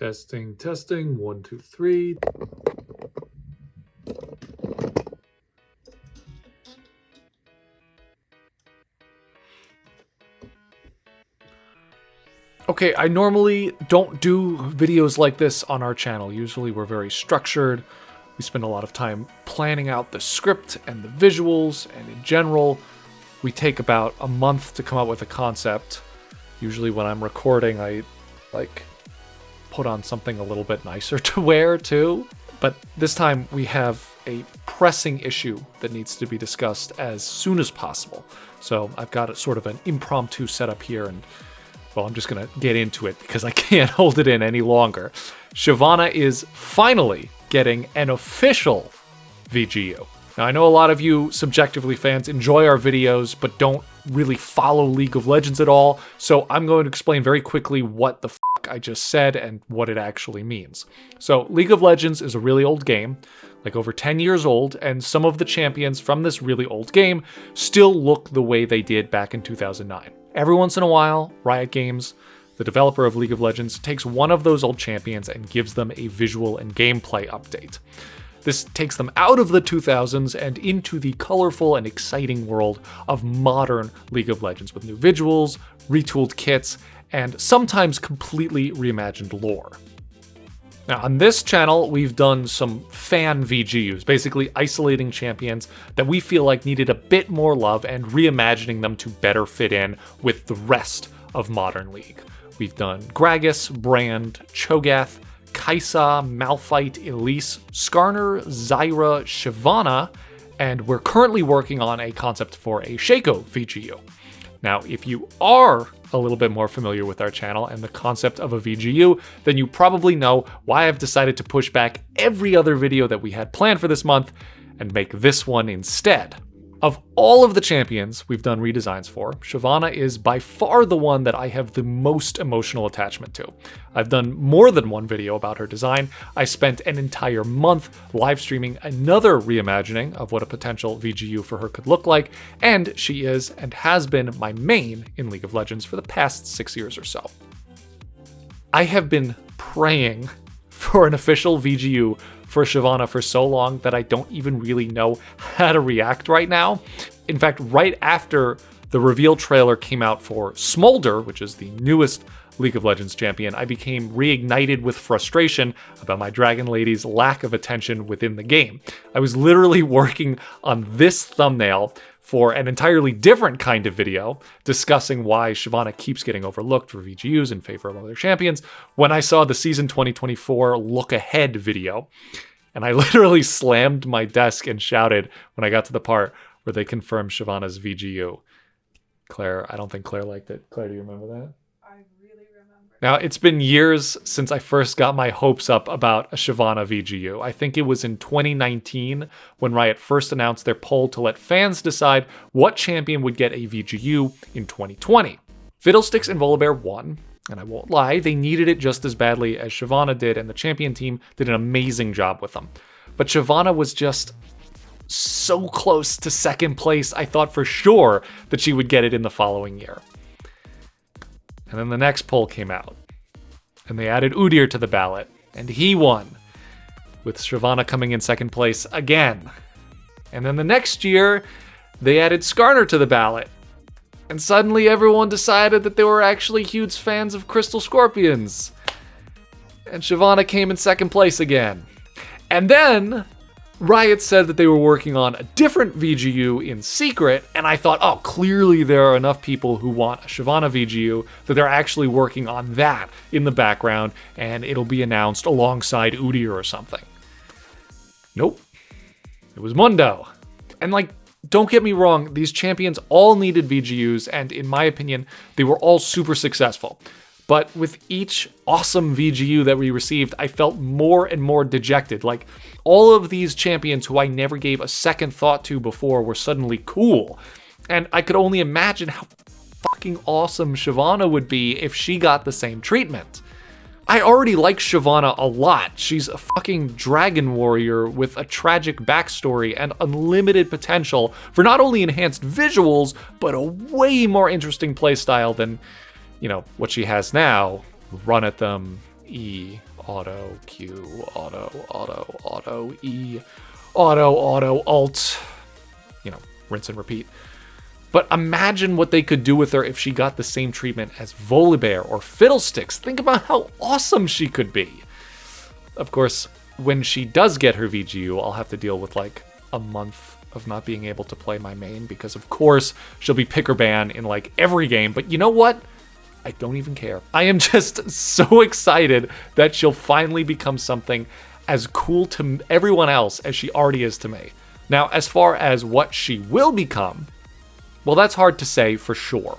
Testing, testing, 1, 2, 3. Okay, I normally don't do videos like this on our channel. Usually we're very structured. We spend a lot of time planning out the script and the visuals, and in general, we take about a month to come up with a concept. Usually when I'm recording, I put on something a little bit nicer to wear too. But this time we have a pressing issue that needs to be discussed as soon as possible. So I've got a sort of an impromptu setup here, and well, I'm just gonna get into it because I can't hold it in any longer. Shyvana is finally getting an official VGU. Now, I know a lot of you subjectively fans enjoy our videos, but don't really follow League of Legends at all, so I'm going to explain very quickly what the fuck I just said and what it actually means. So, League of Legends is a really old game, like over 10 years old, and some of the champions from this really old game still look the way they did back in 2009. Every once in a while, Riot Games, the developer of League of Legends, takes one of those old champions and gives them a visual and gameplay update. This takes them out of the 2000s and into the colorful and exciting world of modern League of Legends with new visuals, retooled kits, and sometimes completely reimagined lore. Now, on this channel, we've done some fan VGUs, basically isolating champions that we feel like needed a bit more love and reimagining them to better fit in with the rest of modern League. We've done Gragas, Brand, Cho'Gath, Kai'Sa, Malphite, Elise, Skarner, Zyra, Shyvana, and we're currently working on a concept for a Shaco VGU. Now, if you are a little bit more familiar with our channel and the concept of a VGU, then you probably know why I've decided to push back every other video that we had planned for this month and make this one instead. Of all of the champions we've done redesigns for, Shyvana is by far the one that I have the most emotional attachment to. I've done more than one video about her design. I spent an entire month live streaming another reimagining of what a potential VGU for her could look like, and she is and has been my main in League of Legends for the past 6 years or so. I have been praying for an official VGU for Shyvana for so long that I don't even really know how to react right now. In fact, right after the reveal trailer came out for Smolder, which is the newest League of Legends champion, I became reignited with frustration about my Dragon Lady's lack of attention within the game. I was literally working on this thumbnail for an entirely different kind of video discussing why Shyvana keeps getting overlooked for VGUs in favor of other champions when I saw the Season 2024 Look Ahead video. And I literally slammed my desk and shouted when I got to the part where they confirmed Shyvana's VGU. Claire, I don't think Claire liked it. Claire, do you remember that? I really remember. Now, it's been years since I first got my hopes up about a Shyvana VGU. I think it was in 2019 when Riot first announced their poll to let fans decide what champion would get a VGU in 2020. Fiddlesticks and Volibear won, and I won't lie, they needed it just as badly as Shyvana did, and the champion team did an amazing job with them. But Shyvana was just so close to second place, I thought for sure that she would get it in the following year. And then the next poll came out, and they added Udyr to the ballot, and he won, with Shyvana coming in second place again. And then the next year, they added Skarner to the ballot, and suddenly everyone decided that they were actually huge fans of Crystal Scorpions. And Shyvana came in second place again. And then Riot said that they were working on a different VGU in secret, and I thought, oh, clearly there are enough people who want a Shyvana VGU that they're actually working on that in the background, and it'll be announced alongside Udyr or something. Nope. It was Mundo. And don't get me wrong, these champions all needed VGUs, and in my opinion, they were all super successful. But with each awesome VGU that we received, I felt more and more dejected. Like, all of these champions who I never gave a second thought to before were suddenly cool. And I could only imagine how fucking awesome Shyvana would be if she got the same treatment. I already like Shyvana a lot. She's a fucking dragon warrior with a tragic backstory and unlimited potential for not only enhanced visuals, but a way more interesting playstyle than, what she has now. Run at them, E, auto, Q, auto, auto, auto, E, auto, alt, rinse and repeat. But imagine what they could do with her if she got the same treatment as Volibear or Fiddlesticks. Think about how awesome she could be. Of course, when she does get her VGU, I'll have to deal with like a month of not being able to play my main because of course she'll be pick or ban in like every game. But you know what? I don't even care. I am just so excited that she'll finally become something as cool to everyone else as she already is to me. Now, as far as what she will become, well, that's hard to say for sure.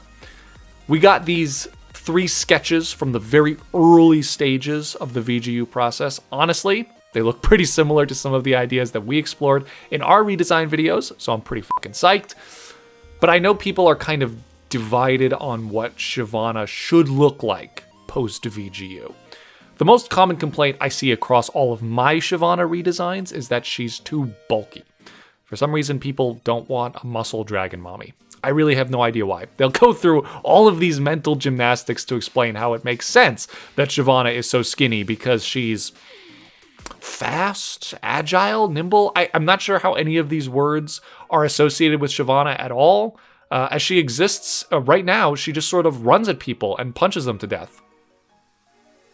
We got these 3 sketches from the very early stages of the VGU process. Honestly, they look pretty similar to some of the ideas that we explored in our redesign videos, so I'm pretty fucking psyched. But I know people are kind of divided on what Shyvana should look like post-VGU. The most common complaint I see across all of my Shyvana redesigns is that she's too bulky. For some reason, people don't want a muscle dragon mommy. I really have no idea why. They'll go through all of these mental gymnastics to explain how it makes sense that Shyvana is so skinny because she's fast, agile, nimble. I'm not sure how any of these words are associated with Shyvana at all. As she exists right now, she just sort of runs at people and punches them to death.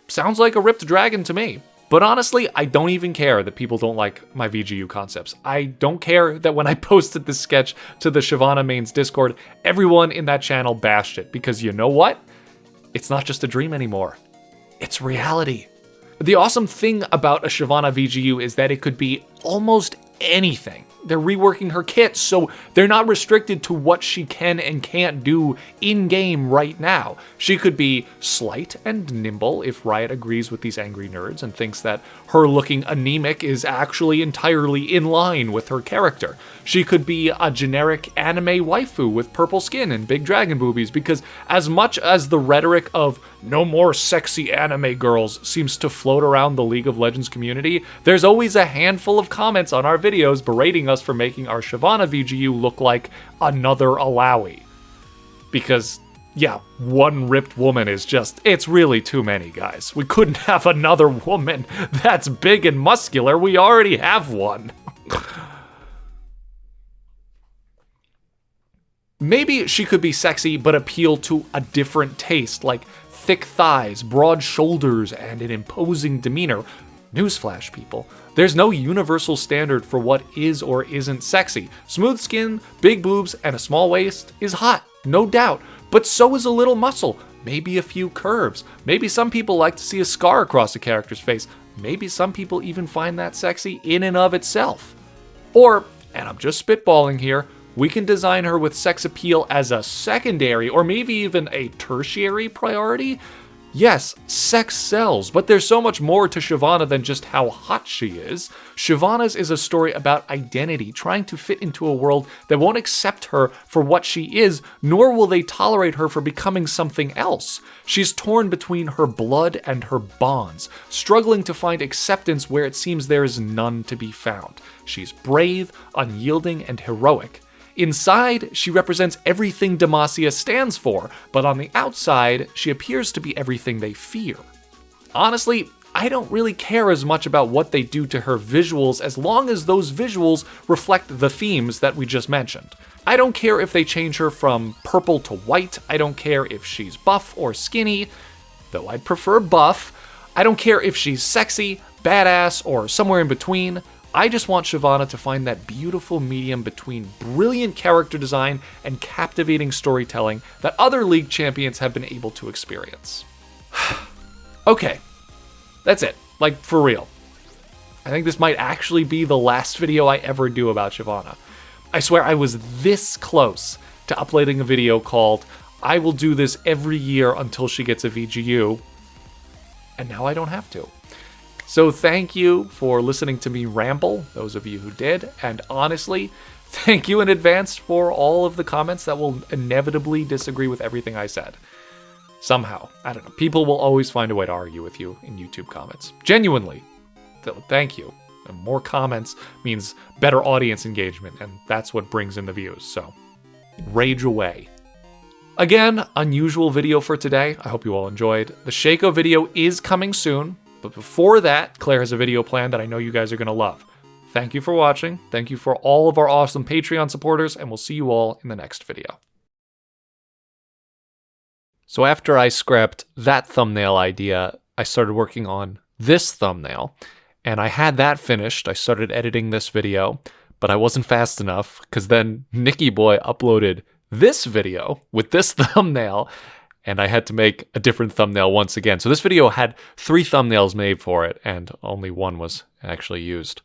Sounds like a ripped dragon to me. But honestly, I don't even care that people don't like my VGU concepts. I don't care that when I posted this sketch to the Shyvana Mains Discord, everyone in that channel bashed it. Because you know what? It's not just a dream anymore. It's reality. The awesome thing about a Shyvana VGU is that it could be almost anything. They're reworking her kit, so they're not restricted to what she can and can't do in-game right now. She could be slight and nimble if Riot agrees with these angry nerds and thinks that her looking anemic is actually entirely in line with her character. She could be a generic anime waifu with purple skin and big dragon boobies, because as much as the rhetoric of no more sexy anime girls seems to float around the League of Legends community, there's always a handful of comments on our videos berating us for making our Shyvana VGU look like another Alawi. Because, yeah, one ripped woman is just, it's really too many, guys. We couldn't have another woman that's big and muscular. We already have one. Maybe she could be sexy but appeal to a different taste, like thick thighs, broad shoulders, and an imposing demeanor. Newsflash, people. There's no universal standard for what is or isn't sexy. Smooth skin, big boobs, and a small waist is hot, no doubt. But so is a little muscle, maybe a few curves. Maybe some people like to see a scar across a character's face. Maybe some people even find that sexy in and of itself. Or, and I'm just spitballing here, we can design her with sex appeal as a secondary or maybe even a tertiary priority. Yes, sex sells, but there's so much more to Shyvana than just how hot she is. Shyvana's is a story about identity, trying to fit into a world that won't accept her for what she is, nor will they tolerate her for becoming something else. She's torn between her blood and her bonds, struggling to find acceptance where it seems there is none to be found. She's brave, unyielding, and heroic. Inside, she represents everything Demacia stands for, but on the outside, she appears to be everything they fear. Honestly, I don't really care as much about what they do to her visuals as long as those visuals reflect the themes that we just mentioned. I don't care if they change her from purple to white, I don't care if she's buff or skinny, though I'd prefer buff. I don't care if she's sexy, badass, or somewhere in between. I just want Shyvana to find that beautiful medium between brilliant character design and captivating storytelling that other League champions have been able to experience. Okay, that's it. Like, for real. I think this might actually be the last video I ever do about Shyvana. I swear I was this close to uploading a video called I will do this every year until she gets a VGU, and now I don't have to. So thank you for listening to me ramble, those of you who did, and honestly, thank you in advance for all of the comments that will inevitably disagree with everything I said. Somehow, I don't know, people will always find a way to argue with you in YouTube comments. Genuinely, thank you. And more comments means better audience engagement, and that's what brings in the views, so rage away. Again, unusual video for today. I hope you all enjoyed. The Shaco video is coming soon, but before that, Claire has a video planned that I know you guys are going to love. Thank you for watching. Thank you for all of our awesome Patreon supporters, and we'll see you all in the next video. So after I scrapped that thumbnail idea, I started working on this thumbnail, and I had that finished. I started editing this video, but I wasn't fast enough because then Nicky Boy uploaded this video with this thumbnail, and I had to make a different thumbnail once again. So this video had 3 thumbnails made for it, and only one was actually used.